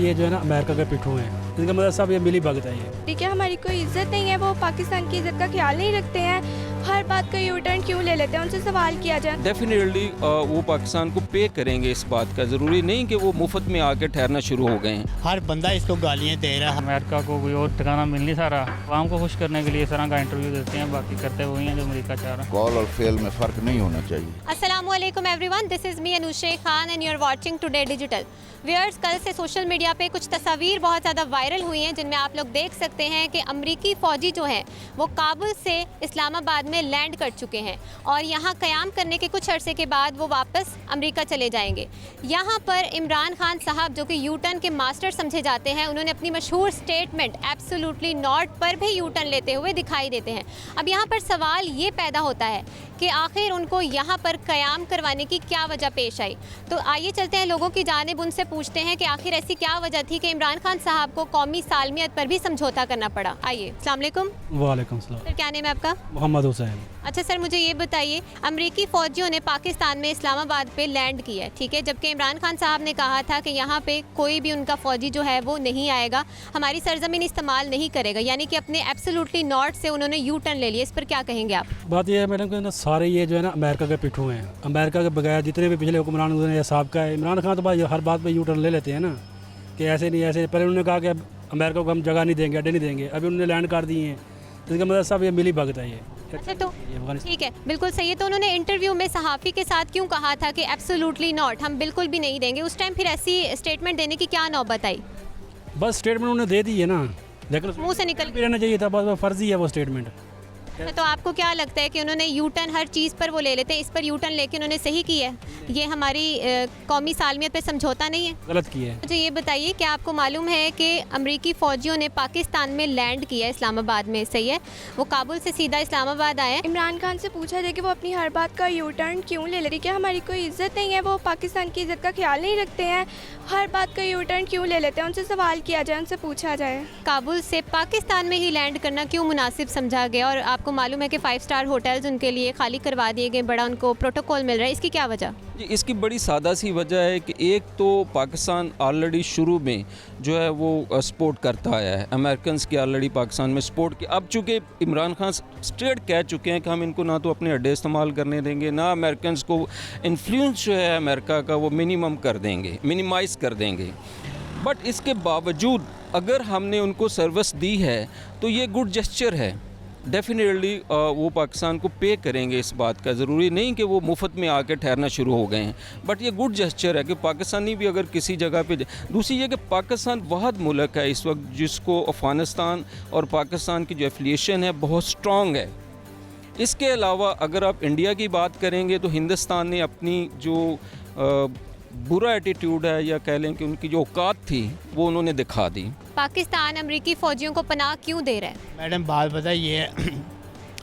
ये जो है ना अमेरिका के पिट्ठू हैं, इनका मतलब सब ये मिली भगत है ये। ठीक है, हमारी कोई इज्जत नहीं है, वो पाकिस्तान की इज्जत का ख्याल नहीं रखते हैं, हर बात का यू टर्न क्यों ले लेते हैं, उनसे सवाल किया जाए। डेफिनेटली वो पाकिस्तान को पे करेंगे इस बात का, ज़रूरी नहीं कि वो मुफ्त में आके ठहरना शुरू हो गए हैं। हर बंदा इसको गालियाँ दे रहा है। अमेरिका को कोई और ठिकाना मिल नहीं सा रहा, आवाम को खुश करने के लिए इस तरह का इंटरव्यू देते हैं, बाकी करते वही हैं जो अमेरिका चाह रहा है। कॉल और फेल में फ़र्क नहीं होना चाहिए। अस्सलामुअलैकुम everyone, this is me Anushe Khan and you are watching Today Digital. Viewers, कल से सोशल मीडिया पे कुछ तस्वीर बहुत ज़्यादा वायरल हुई हैं जिनमें आप लोग देख सकते हैं कि अमरीकी फ़ौजी जो हैं वो काबुल से इस्लामाबाद में लैंड कर चुके हैं और यहाँ क़याम करने के कुछ अरसे के बाद वो वापस अमेरिका चले जाएंगे। यहाँ पर इमरान खान साहब जो कि यू टर्न के मास्टर समझे जाते हैं, उन्होंने अपनी मशहूर स्टेटमेंट एब्सोल्युटली नॉट पर भी यू टर्न लेते हुए दिखाई देते हैं। अब यहाँ पर सवाल ये पैदा होता है कि आखिर उनको यहाँ पर क़याम करवाने की क्या वजह पेश आई। तो आइए चलते हैं लोगों की जानिब उनसे पूछते हैं कि आखिर ऐसी क्या वजह थी कि इमरान खान साहब को कौमी सालमियत पर भी समझौता करना पड़ा। आइए, अस्सलाम वालेकुम। वालेकुम सलाम। सर, क्या नाम है आपका? मोहम्मद हुसैन। अच्छा सर, मुझे ये बताइए, अमरीकी फ़ौजियों ने पाकिस्तान में इस्लामाबाद पे लैंड किया है, ठीक है, जबकि इमरान खान साहब ने कहा था कि यहाँ पे कोई भी उनका फ़ौजी जो है वो नहीं आएगा, हमारी सरजमीन इस्तेमाल नहीं करेगा, यानी कि अपने एब्सोल्युटली नॉट से उन्होंने यू टर्न ले लिया। इस पर क्या कहेंगे आप? बात यह है मैडम कि ना सारे ये जो है ना अमेरिका के पिट्ठू हैं। अमेरिका के बगैर जितने भी पिछले हुक्मरान हुए या साहब है, इमरान खान तो भाई हर बात पे यू टर्न ले लेते हैं ना कि ऐसे नहीं ऐसे। पहले उन्होंने कहा कि अमेरिका को हम जगह नहीं देंगे, अड्डे नहीं देंगे, अभी उन्होंने लैंड कर दिए हैं, तो इसका मतलब सब ये मिली भगत है ये। अच्छा, तो ठीक है, बिल्कुल सही है। तो उन्होंने इंटरव्यू में सहाफ़ी के साथ क्यों कहा था कि एब्सोल्युटली नॉट, हम बिल्कुल भी नहीं देंगे? उस टाइम फिर ऐसी स्टेटमेंट देने की क्या नौबत आई? बस स्टेटमेंट उन्होंने दे दी है ना, लेकिन मुंह से निकल भी रहना चाहिए था, बस फर्जी है वो स्टेटमेंट। तो आपको क्या लगता है कि उन्होंने यू टर्न हर चीज़ पर वो ले लेते हैं, इस पर यू टर्न लेके उन्होंने सही किया है? ये हमारी कौमी सालमियत पे समझौता नहीं है? गलत किया है। मुझे ये बताइए कि आपको मालूम है कि अमरीकी फ़ौजियों ने पाकिस्तान में लैंड किया इस्लामाबाद में, सही है, वो काबुल से सीधा इस्लामाबाद आए हैं। इमरान खान से पूछा जाए कि वो अपनी हर बात का यू टर्न क्यों ले लेते हैं, क्या हमारी कोई इज्जत नहीं है, वो पाकिस्तान की इज्जत का ख्याल नहीं रखते हैं, हर बात का यू टर्न क्यों ले लेते हैं, उनसे सवाल किया जाए, उनसे पूछा जाए। काबुल से पाकिस्तान में ही लैंड करना क्यों मुनासिब समझा गया? और आपको मालूम है कि 5 स्टार होटल्स उनके लिए खाली करवा दिए गए, बड़ा उनको प्रोटोकॉल मिल रहा है, इसकी क्या वजह? जी, इसकी बड़ी सादा सी वजह है कि एक तो पाकिस्तान ऑलरेडी शुरू में जो है वो सपोर्ट करता आया है, अमेरिकन्स की ऑलरेडी पाकिस्तान में सपोर्ट की। अब चूँकि इमरान खान स्ट्रेट कह चुके हैं कि हम इनको ना तो अपने अड्डे इस्तेमाल करने देंगे, ना अमेरिकन्स को इन्फ्लुएंस जो है अमेरिका का वो मिनिमम कर देंगे, मिनिमाइज़ कर देंगे। बट इसके बावजूद अगर हमने उनको सर्विस दी है तो ये गुड जेस्चर है। डेफिनेटली वो पाकिस्तान को पे करेंगे इस बात का, ज़रूरी नहीं कि वो मुफ्त में आके ठहरना शुरू हो गए हैं, बट ये गुड जेस्चर है कि पाकिस्तानी भी अगर किसी जगह पे। दूसरी ये कि पाकिस्तान वह मुल्क है इस वक्त जिसको अफ़गानिस्तान और पाकिस्तान की जो एफिलिएशन है बहुत स्ट्रॉन्ग है। इसके अलावा अगर आप इंडिया की बात करेंगे तो हिंदुस्तान ने अपनी जो बुरा एटीट्यूड है या कह लें कि उनकी जो औकात थी वो उन्होंने दिखा दी। पाकिस्तान अमरीकी फ़ौजियों को पनाह क्यों दे रहा है? मैडम, बात बताइए,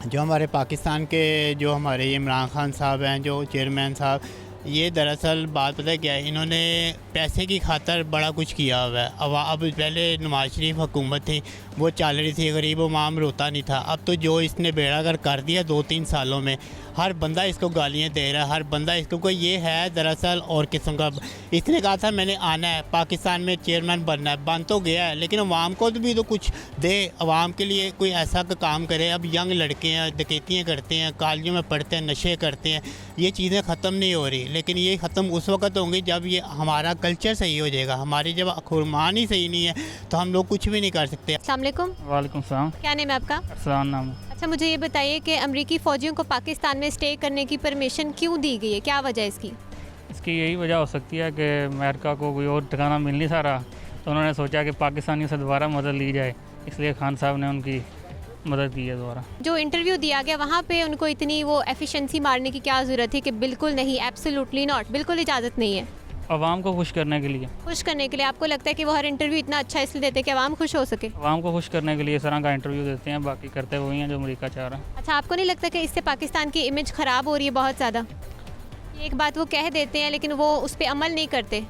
जो हमारे पाकिस्तान के जो हमारे इमरान खान साहब हैं, जो चेयरमैन साहब, ये दरअसल बात पता है क्या है, इन्होंने पैसे की खातर बड़ा कुछ किया हुआ है। अब पहले नवाज शरीफ हुकूमत थी, वो चल रही थी, गरीब अवाम रोता नहीं था। अब तो जो इसने बेड़ागर कर दिया 2-3 सालों में, हर बंदा इसको गालियाँ दे रहा है, हर बंदा इसको, कोई ये है दरअसल और किस्म का। इसने कहा था मैंने आना है पाकिस्तान में चेयरमैन बनना है, बन तो गया है, लेकिन अवाम को भी तो कुछ दे, अवाम के लिए कोई ऐसा काम करे। अब यंग लड़के हैं, डकैतियाँ करते हैं, कॉलेजों में पढ़ते हैं, नशे करते हैं, ये चीज़ें ख़त्म नहीं हो रही, लेकिन ये ख़त्म उस वक्त होंगी जब ये हमारा कल्चर सही हो जाएगा। हमारी जब खुरमान ही सही नहीं है तो हम लोग कुछ भी नहीं कर सकते। अस्सलाम वालेकुम। वालेकुम सलाम। क्या नाम है आपका? अरसलान नाम है। अच्छा, मुझे ये बताइए कि अमरीकी फ़ौजियों को पाकिस्तान में स्टे करने की परमिशन क्यों दी गई है, क्या वजह है इसकी? इसकी यही वजह हो सकती है कि अमेरिका को कोई और ठिकाना मिल नहीं सा रहा, तो उन्होंने सोचा कि पाकिस्तानियों से दोबारा मदद ली जाए, इसलिए खान साहब ने उनकी मदद की है दोबारा। जो इंटरव्यू दिया गया वहाँ पे उनको इतनी वो एफिशिएंसी मारने की क्या ज़रूरत थी कि बिल्कुल नहीं, एब्सोल्युटली नॉट, बिल्कुल इजाज़त नहीं है? आवाम को खुश करने के लिए। खुश करने के लिए आपको लगता है कि वो हर इंटरव्यू इतना अच्छा इसलिए देते हैं कि आवाम खुश हो सके? आवाम को खुश करने के लिए इस तरह का इंटरव्यू देते हैं, बाकी करते वही हैं जो अमेरिका चाह रहा है। अच्छा, आपको नहीं लगता कि इससे पाकिस्तान की इमेज ख़राब हो रही है बहुत ज़्यादा? एक बात वो कह देते हैं लेकिन वो उस पर अमल नहीं करते।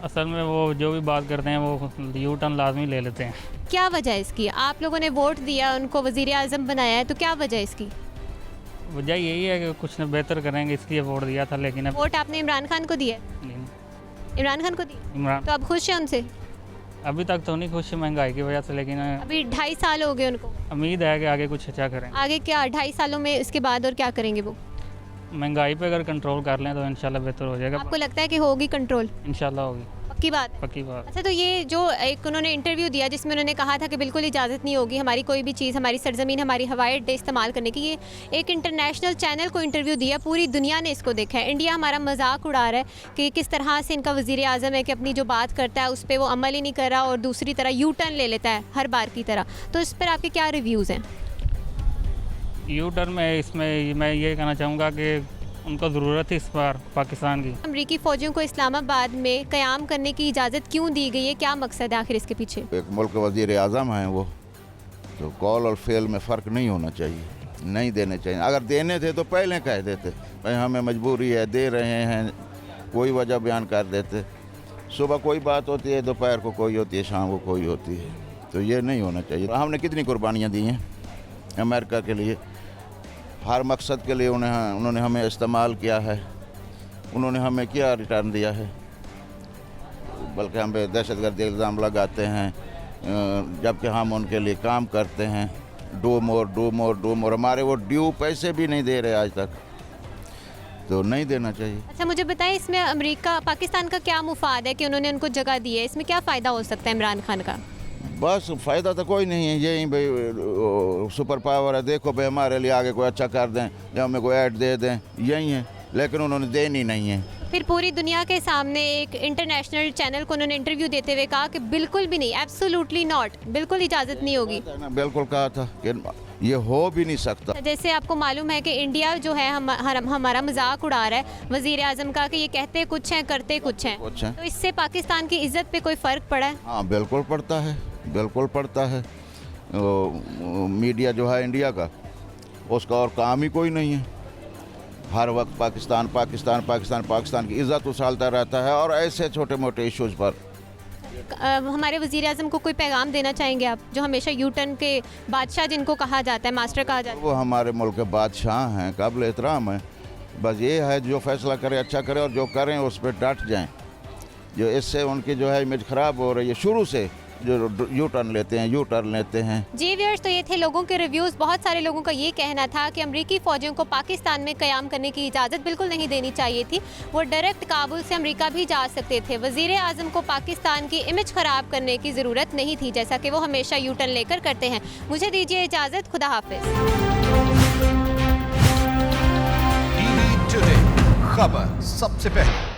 असल में वो जो भी बात करते हैं वो यू टर्न लाजमी ले लेते हैं। क्या वजह है इसकी? आप लोगों ने वोट दिया, उनको वज़ीर आज़म बनाया है, तो क्या वजह है इसकी? वजह यही है कि कुछ न बेहतर करेंगे इसलिए वोट दिया था, लेकिन अब वोट आपने इमरान खान को दिया है? नहीं, इमरान खान को दी? इमरान तो आप खुश हैं उनसे? अभी तक तो नहीं खुश महंगाई की वजह से, लेकिन अभी 2.5 साल हो गए उनको, उम्मीद है कि आगे कुछ अच्छा करें। आगे क्या 2.5 सालों में इसके बाद और क्या करेंगे वो? महंगाई पे अगर कंट्रोल कर लें तो इंशाल्लाह बेहतर हो जाएगा। आपको लगता है कि होगी कंट्रोल? इंशाल्लाह होगी, पक्की बात है। पक्की बात। अच्छा, तो ये जो एक उन्होंने इंटरव्यू दिया जिसमें उन्होंने कहा था कि बिल्कुल इजाज़त नहीं होगी हमारी कोई भी चीज़, हमारी सरजमीन, हमारी हवाई अड्डे इस्तेमाल करने की, ये एक इंटरनेशनल चैनल को इंटरव्यू दिया, पूरी दुनिया ने इसको देखा है। इंडिया हमारा मजाक उड़ा रहा है कि किस तरह से इनका वज़ीर आज़म है कि अपनी जो बात करता है उस पर वो अमल ही नहीं कर रहा और दूसरी तरह यू टर्न ले लेता है हर बार की तरह। तो इस पर आपके क्या रिव्यूज़ हैं? यू टर्न में इसमें मैं ये कहना चाहूँगा कि उनको ज़रूरत है इस बार पाकिस्तान की। अमरीकी फ़ौजियों को इस्लामाबाद में क़याम करने की इजाज़त क्यों दी गई है, क्या मकसद है आखिर इसके पीछे? एक मुल्क के वज़ीर आज़म हैं वो, तो कॉल और फेल में फ़र्क नहीं होना चाहिए, नहीं देने चाहिए। अगर देने थे तो पहले कह देते भाई हमें मजबूरी है, दे रहे हैं, कोई वजह बयान कर देते। सुबह कोई बात होती है, दोपहर को कोई होती है, शाम को कोई होती है, तो ये नहीं होना चाहिए। हमने कितनी कुर्बानियाँ दी हैं अमेरिका के लिए, हर मकसद के लिए उन्होंने हमें इस्तेमाल किया है, उन्होंने हमें क्या रिटर्न दिया है? बल्कि हम पे दहशतगर्दी इल्ज़ाम लगाते हैं, जबकि हम उनके लिए काम करते हैं। डू मोर हमारे वो ड्यू पैसे भी नहीं दे रहे आज तक, तो नहीं देना चाहिए। अच्छा, मुझे बताएं इसमें अमेरिका पाकिस्तान का क्या मुफाद है कि उन्होंने उनको जगह दी है? इसमें क्या फ़ायदा हो सकता है इमरान खान का? बस फ़ायदा तो कोई नहीं है, यही भाई सुपर पावर है, देखो भाई हमारे लिए आगे कोई अच्छा कर दें या हमें कोई ऐड दे दें, यही है, लेकिन उन्होंने देनी नहीं है। फिर पूरी दुनिया के सामने एक इंटरनेशनल चैनल को उन्होंने इंटरव्यू देते हुए कहा कि बिल्कुल भी नहीं, एब्सोल्युटली नॉट, बिल्कुल इजाज़त नहीं होगी। बिल्कुल कहा था कि ये हो भी नहीं सकता। जैसे आपको मालूम है कि इंडिया जो है हमारा मजाक उड़ा रहा है वज़ीर आज़म का कि ये कहते कुछ हैं करते कुछ हैं, तो इससे पाकिस्तान की इज़्ज़त पे कोई फ़र्क पड़ा है? हाँ बिल्कुल पड़ता है, बिल्कुल पड़ता है। मीडिया जो है इंडिया का, उसका और काम ही कोई नहीं है, हर वक्त पाकिस्तान पाकिस्तान पाकिस्तान पाकिस्तान की इज़्ज़त उछालता रहता है, और ऐसे छोटे मोटे इश्यूज़ पर। हमारे वज़ीर आज़म को कोई पैगाम देना चाहेंगे आप, जो हमेशा यू टर्न के बादशाह जिनको कहा जाता है, मास्टर कहा जाता है? वो हमारे मुल्क के बादशाह हैं, काबिल एहतराम है। बस ये है जो फैसला करे अच्छा करे, और जो करें उस पर डट जाएं। जो इससे उनकी जो है इमेज ख़राब हो रही है शुरू से, जो यू टर्न लेते हैं। जी व्यूअर्स, तो ये थे लोगों के रिव्यूज़। बहुत सारे लोगों का ये कहना था कि अमरीकी फ़ौजियों को पाकिस्तान में क़याम करने की इजाज़त बिल्कुल नहीं देनी चाहिए थी, वो डायरेक्ट काबुल से अमेरिका भी जा सकते थे। वज़ीर आज़म को पाकिस्तान की इमेज ख़राब करने की ज़रूरत नहीं थी, जैसा कि वो हमेशा यू टर्न लेकर करते हैं। मुझे दीजिए इजाज़त, खुदा हाफिज़। टीवी टुडे, खबर सबसे पहले।